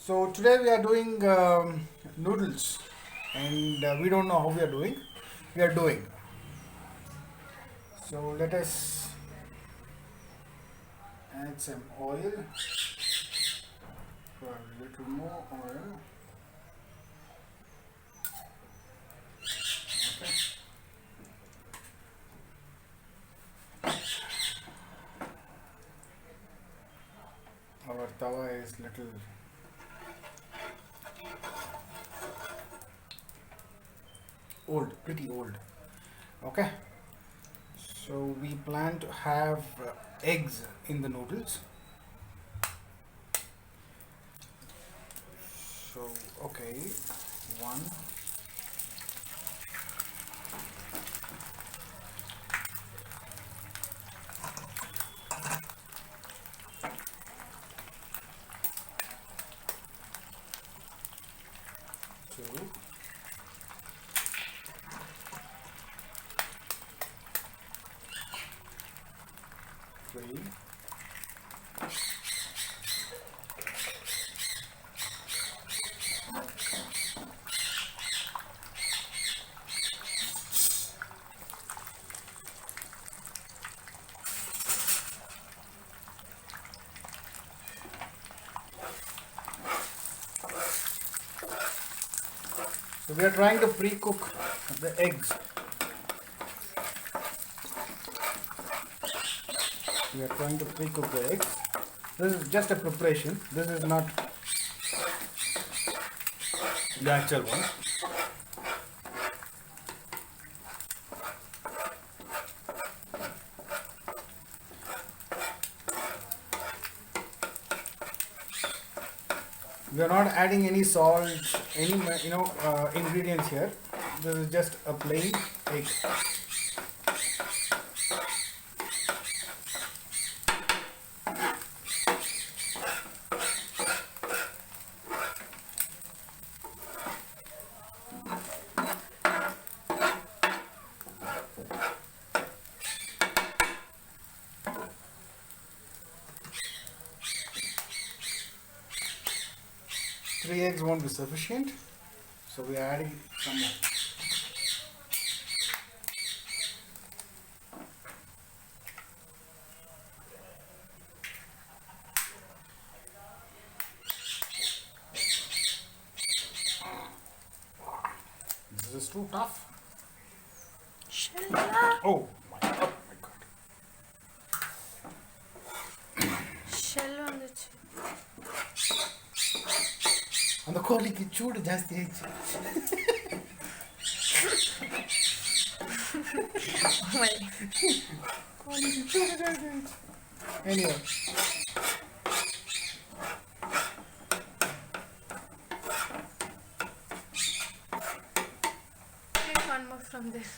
So today we are doing noodles, and we don't know how we are doing. We are doing. So let us add some oil. For a little more oil. Okay. Our tawa is little old, pretty old. Okay. So we plan to have eggs in the noodles. So okay, one. Two. Three. So we are trying to pre-cook the eggs. We are trying to pre-cook the eggs. This is just a preparation. This is not the actual one. We are not adding any salt, any ingredients here. This is just a plain egg. Three eggs won't be sufficient, so we are adding some more. This is too tough. Oh my god, Shell on the அந்த கோழிக்கு சூடு ஜாஸ்தி ஆயிடுச்சு. கோழிக்கு சூடு ஜாஸ்தி ஆயிடுச்சு. Anyway. Take one more from this.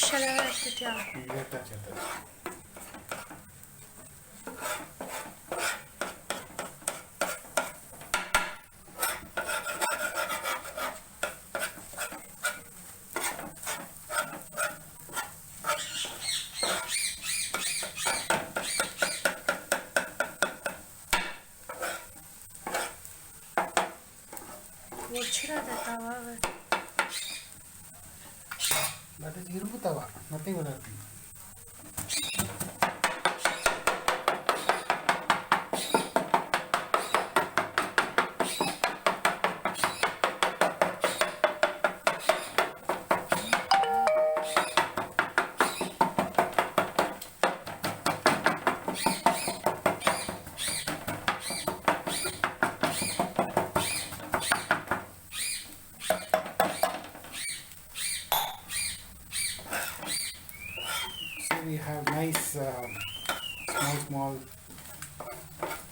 Shall I write it down? Yes. That is irbu tawa, nothing will happen.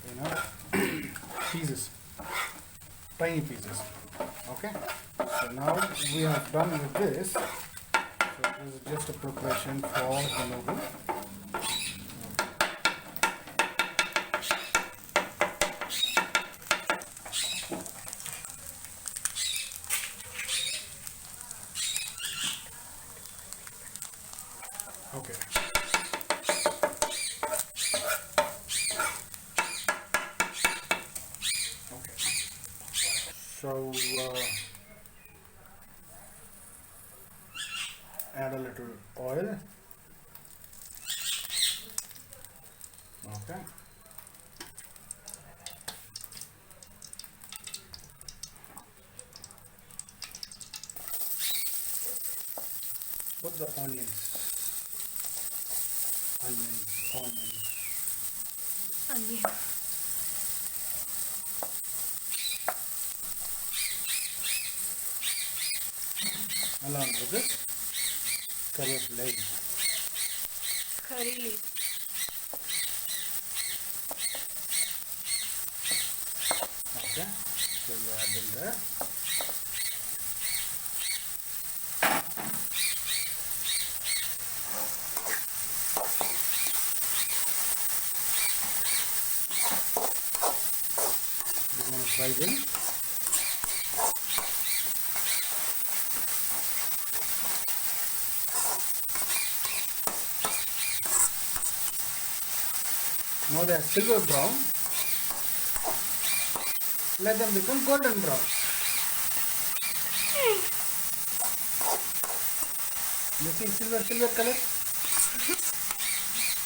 you know, pieces, tiny pieces. Okay, so now we have done with this. So this is just a preparation for the noodle. Okay. Okay. So add a little oil. Okay. Put the onions. Onion. Along with it, carrot legs. Curry leaf. Okay, so you add in there. You're going to fry them. Now they are silver brown. Let them become golden brown. You see silver color?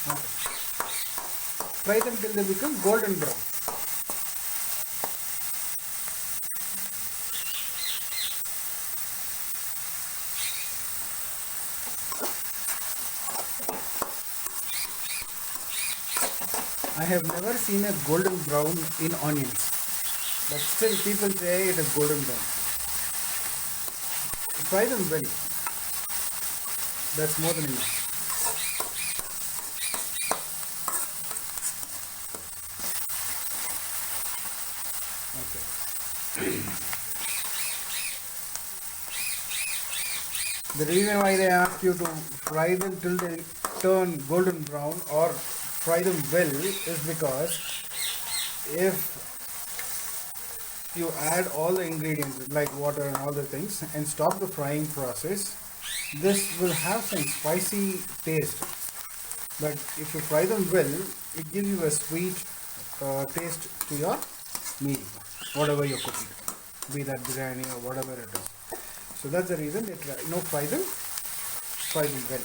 Okay. Fry them till they become golden brown. I have never seen a golden brown in onions, but still people say it is golden brown. Fry them well. That's more than enough. Okay. The reason why they ask you to fry them till they turn golden brown or fry them well is because if you add all the ingredients like water and all the things and stop the frying process, this will have some spicy taste. But if you fry them well, it gives you a sweet taste to your meal, whatever you're cooking, be that biryani or whatever it is. So that's the reason they try, fry them well.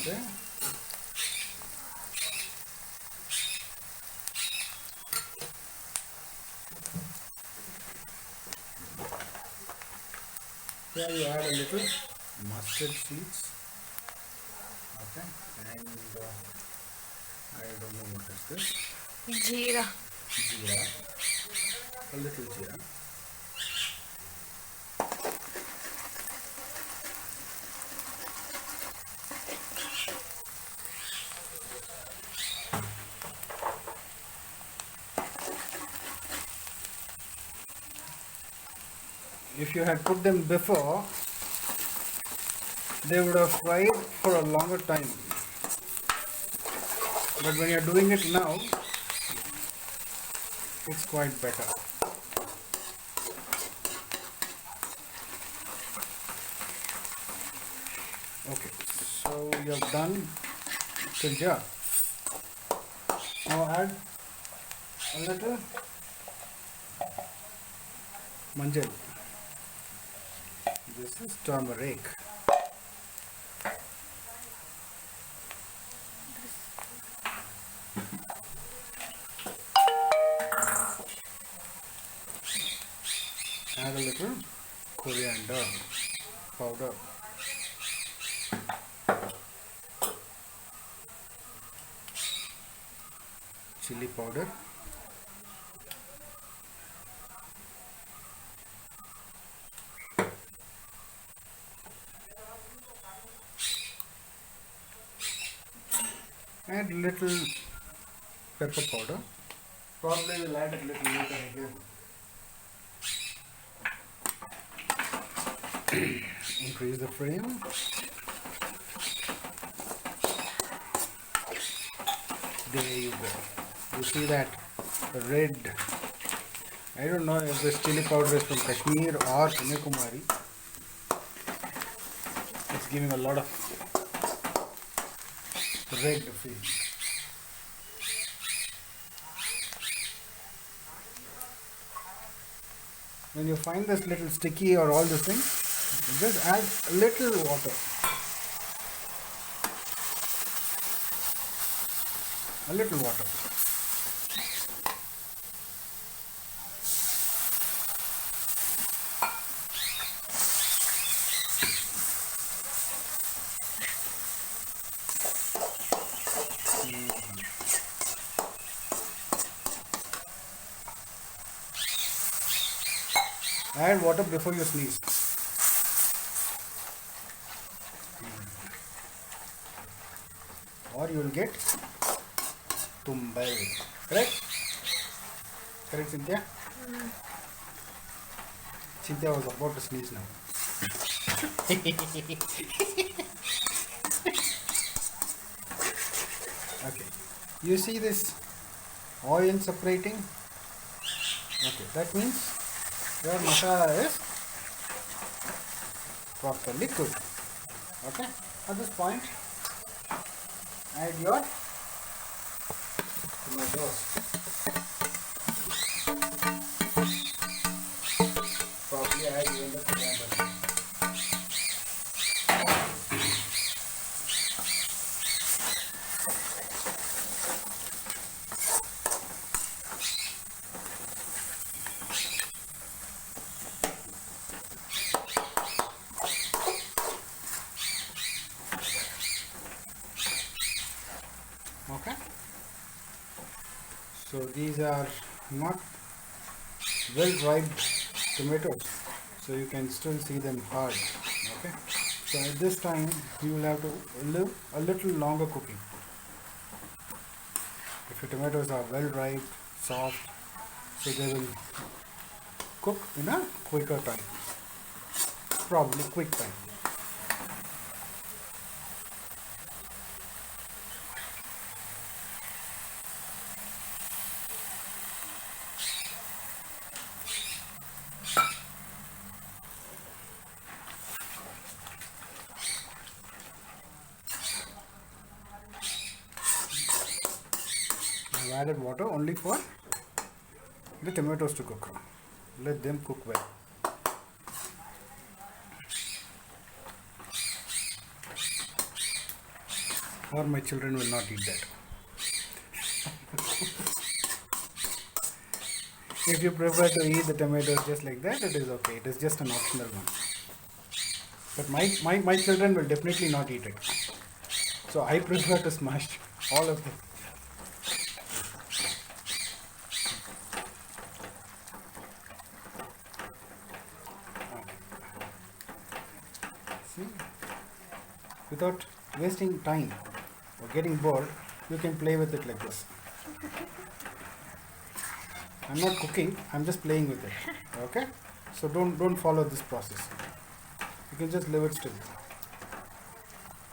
Okay. Here you add a little mustard seeds. Okay, and I don't know what is this. Jeera. Jeera. A little jeera. If you had put them before, they would have fried for a longer time. But when you're doing it now, it's quite better. Okay, so you have done tinja. Now add a little manjal. This is turmeric. Add a little coriander powder. Chili powder. Add little pepper powder. Probably we'll add a little later again. Increase the flame. There you go. You see that red. I don't know if this chili powder is from Kashmir or Kanyakumari. It's giving a lot of red feel. When you find this little sticky or all these things, just add a little water. A little water. Add water before you sneeze. Or you will get tumbal. Correct? Correct, Cynthia? Cynthia was about to sneeze now. Okay. You see this oil separating? Okay. That means your masala is properly cooked. Okay. At this point, add your tomatoes. Probably add even the coriander. Okay. So these are not well ripe tomatoes, so you can still see them hard. Okay. So at this time you will have to live a little longer cooking. If your tomatoes are well ripe, soft, so they will cook in a quicker time. Probably quick time. I've added water only for the tomatoes to cook. Let them cook well. Or my children will not eat that. If you prefer to eat the tomatoes just like that, it is okay. It is just an optional one. But my children will definitely not eat it. So I prefer to smash all of them. See? Without wasting time or getting bored, you can play with it like this. I'm not cooking, I'm just playing with it. Okay? So don't follow this process. You can just leave it still.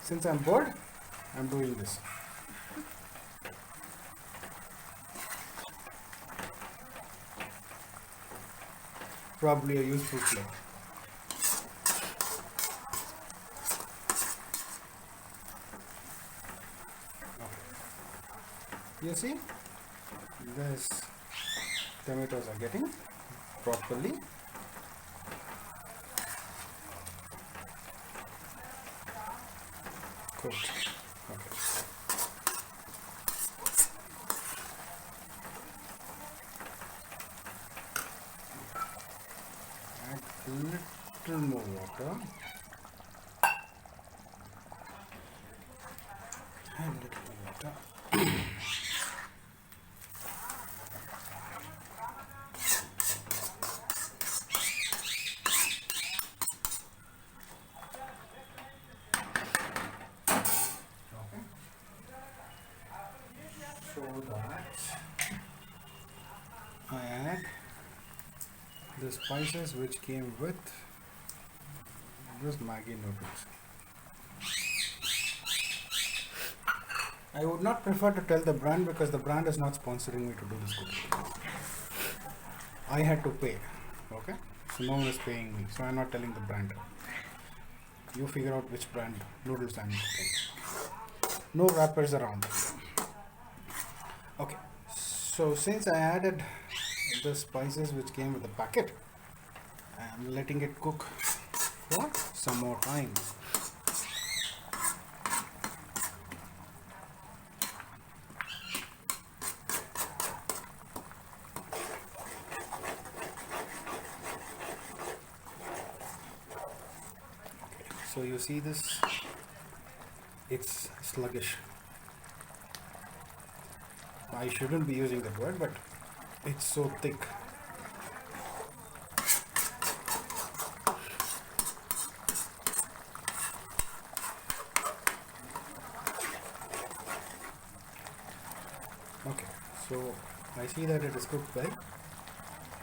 Since I'm bored, I'm doing this. Probably a useful play. You see, this tomatoes are getting properly cooked. Okay. Add a little more water. Add a little more water. the spices which came with this Maggi noodles. I would not prefer to tell the brand because the brand is not sponsoring me to do this cooking. I had to pay, okay? So no one is paying me, so I'm not telling the brand. You figure out which brand noodles I'm cooking. No wrappers around. Okay, so since I added the spices which came with the packet, I'm letting it cook for some more time. So you see this, it's sluggish. I shouldn't be using that word, but it's so thick. Okay, so I see that it is cooked well.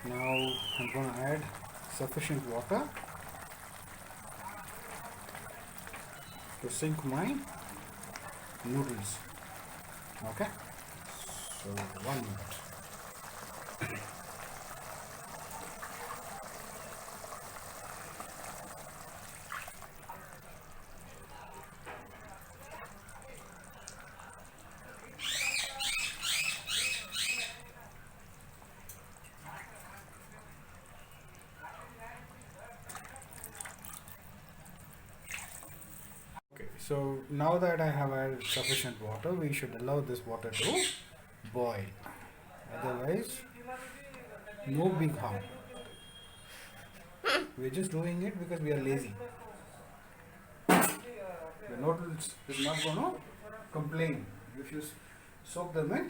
Now I'm going to add sufficient water to sink my noodles. Okay, so 1 minute. Okay, so now that I have added sufficient water, we should allow this water to boil. Otherwise, no big harm. We're just doing it because we are lazy. The noodles is not going to complain if you soak them in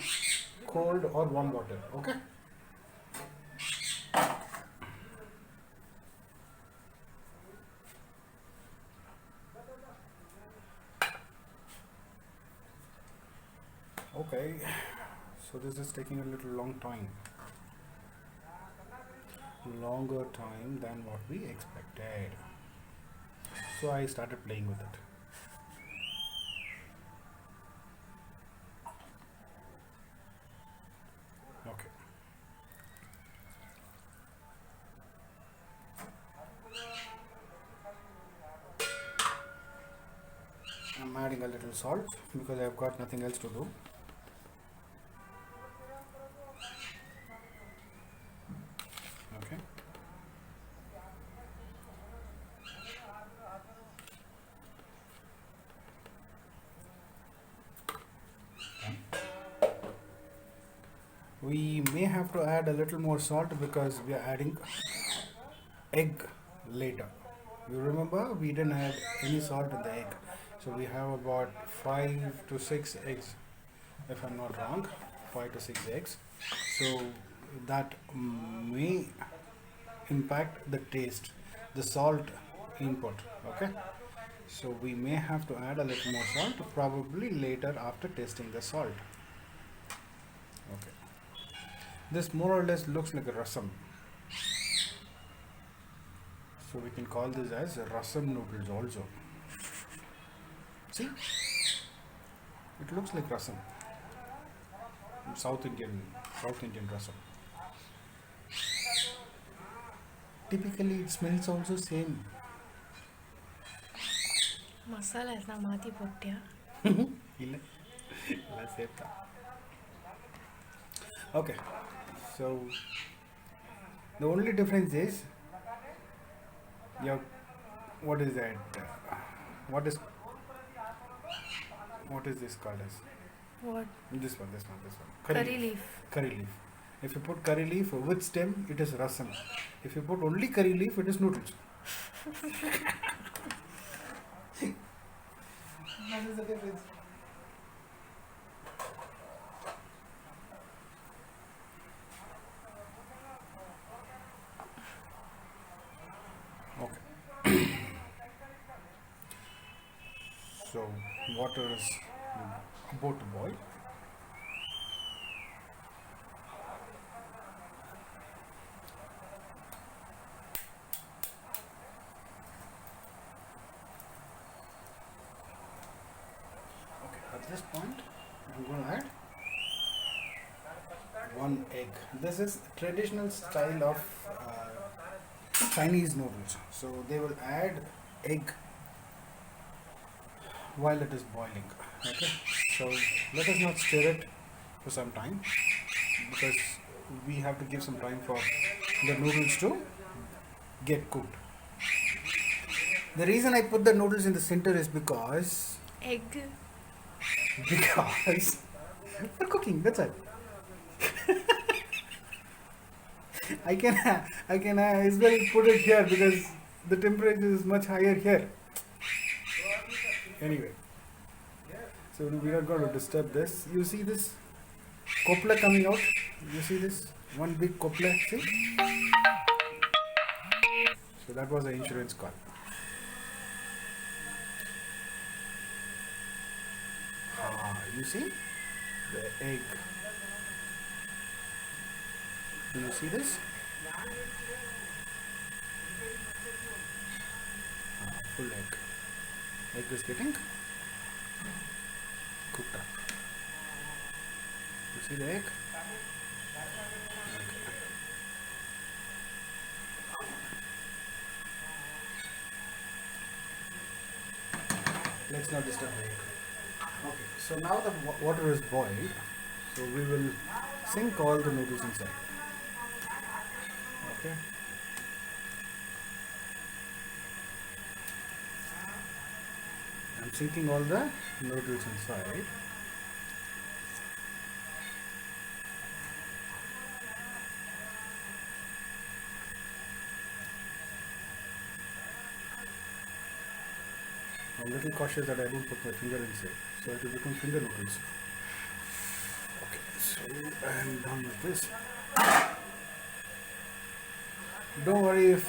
cold or warm water. Okay. Okay, so this is taking a little long time. Longer time than what we expected. So I started playing with it. Okay. I'm adding a little salt because I've got nothing else to do. Okay. We may have to add a little more salt because we are adding egg later. You remember we didn't add any salt in the egg. So we have about 5 to 6 eggs, if I'm not wrong, 5 to 6 eggs. So that may impact the taste, the salt input. Okay, so we may have to add a little more salt probably later after tasting the salt. Okay, this more or less looks like a rasam, so we can call this as rasam noodles also. See, it looks like rasam, South Indian rasam. Typically it smells also same. ಮಸಾಲೆ ಎಲ್ಲ ಮಾತಿ ಪೊಟ್ಟ್ಯಾ ಇಲ್ಲ ಎಲ್ಲ ಸೇರ್ತಾ. Okay, so the only difference is your, what is that, what is this called as? What This one. Curry leaf Curry leaf. If you put curry leaf with stem, it is rasam. If you put only curry leaf, it is noodles. That is the difference. Okay. So water is about to boil. this point, I'm going to add one egg. This is traditional style of Chinese noodles. So they will add egg while it is boiling. Okay. So let us not stir it for some time because we have to give some time for the noodles to get cooked. The reason I put the noodles in the center is because Egg. for cooking. That's it. I can as well put it here because the temperature is much higher here. Anyway, so we are going to disturb this. You see this copla coming out? You see this one big copla? See? So that was the insurance call. You see the egg. Do you see this? Full egg. Egg is getting cooked up. You see the egg? Okay. Let's not disturb the egg. Okay, so now the water is boiled, so we will sink all the noodles inside. Okay. I'm sinking all the noodles inside. I'm a little cautious that I don't put my finger inside, so it will become finger noodles. Okay, so I'm done with this. Don't worry if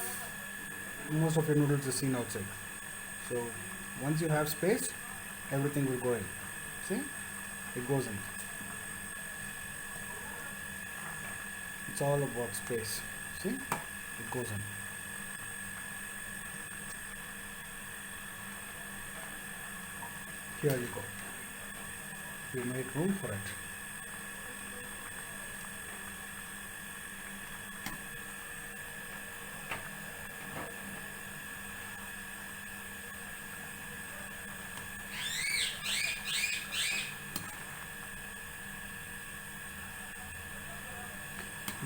most of your noodles are seen outside. So once you have space, everything will go in. See? It goes in. It's all about space. See? It goes in. Here you go. You make room for it.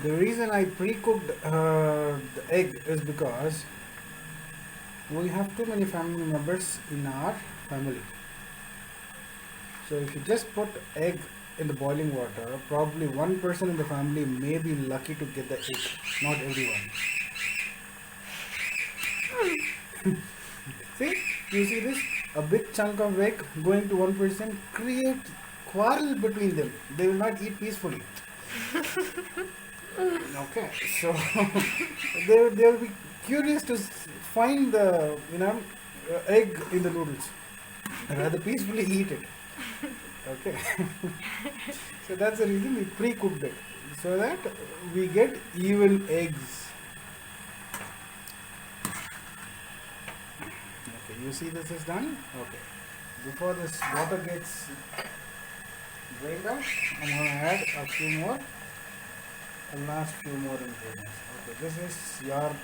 The reason I pre-cooked the egg is because we have too many family members in our family. So if you just put egg in the boiling water, probably one person in the family may be lucky to get the egg, not everyone. See, you see this? A big chunk of egg going to one person create quarrel between them. They will not eat peacefully. Okay, so they will be curious to find the egg in the noodles. Rather peacefully eat it. Okay. So that's the reason we pre-cooked it, so that we get even eggs. Okay, you see this is done? Okay. Before this water gets drained out, I'm going to add a few more, the last few more ingredients. Okay, this is your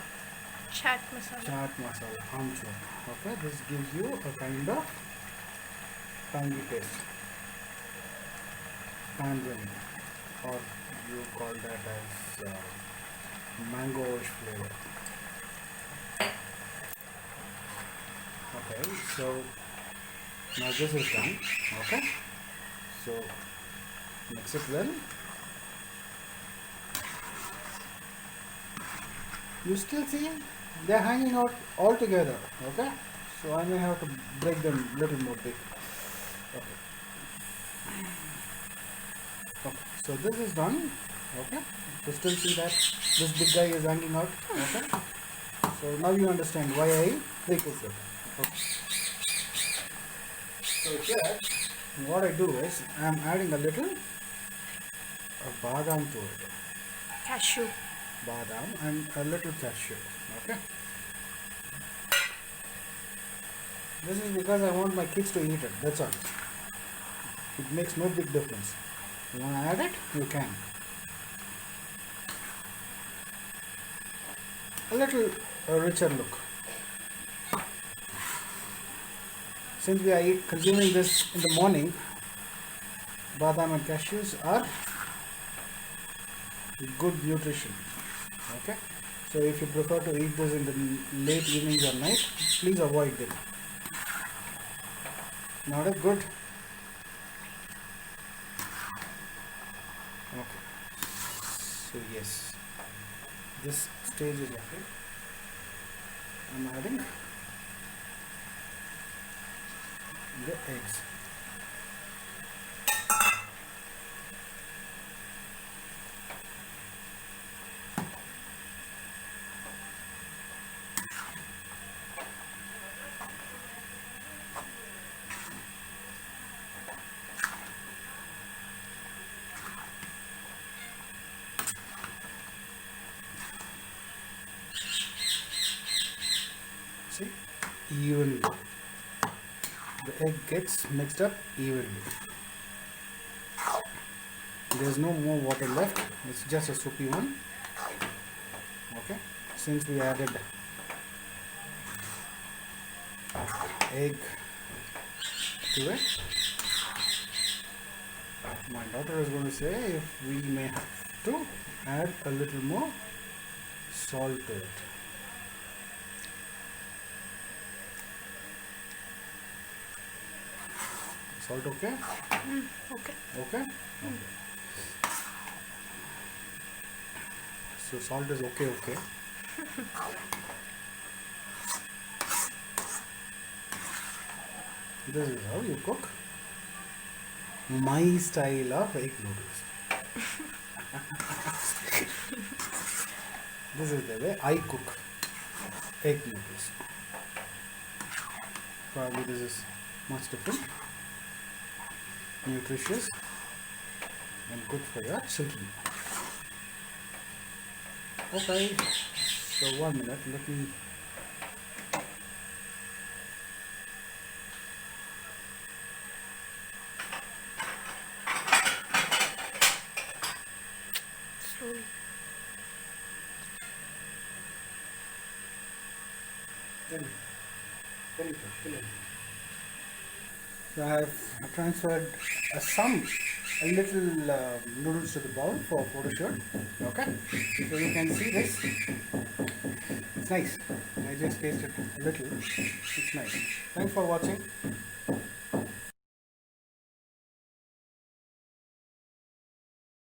Chaat masala. chaat masala, amchur. Okay, this gives you a kind of tangy taste. Tangerine, or you call that as mangoish flavor. Okay, so now this is done. Okay, so mix it well. You still see they're hanging out all together. Okay, so I may have to break them a little more big. Okay. Okay, so this is done. Okay, you still see that this big guy is hanging out. Okay, so now you understand why I pre-cooked it. Okay. So here, what I do is I am adding a little badam to it. Cashew. Badam and a little cashew. Okay. This is because I want my kids to eat it. That's all. It makes no big difference. You want to add it? You can. A little richer look. Since we are consuming this in the morning, badam and cashews are good nutrition. Okay, so if you prefer to eat this in the late evenings or night, please avoid them. Not a good. Okay, so yes, this stage is okay. I'm adding the eggs. See, evenly. The egg gets mixed up evenly. There's no more water left. It's just a soupy one. Okay. Since we added egg to it, my daughter is going to say if we may have to add a little more salt to it. Salt okay? Okay. Okay? So salt is okay. This is how you cook my style of egg noodles. This is the way I cook egg noodles. Probably this is much different, nutritious and good for your children. Okay, so 1 minute, let me Slowly. So I have transferred a little noodles to the bowl for photo shoot. Okay, so you can see this. It's nice. I just tasted a little. It's nice. Thanks for watching.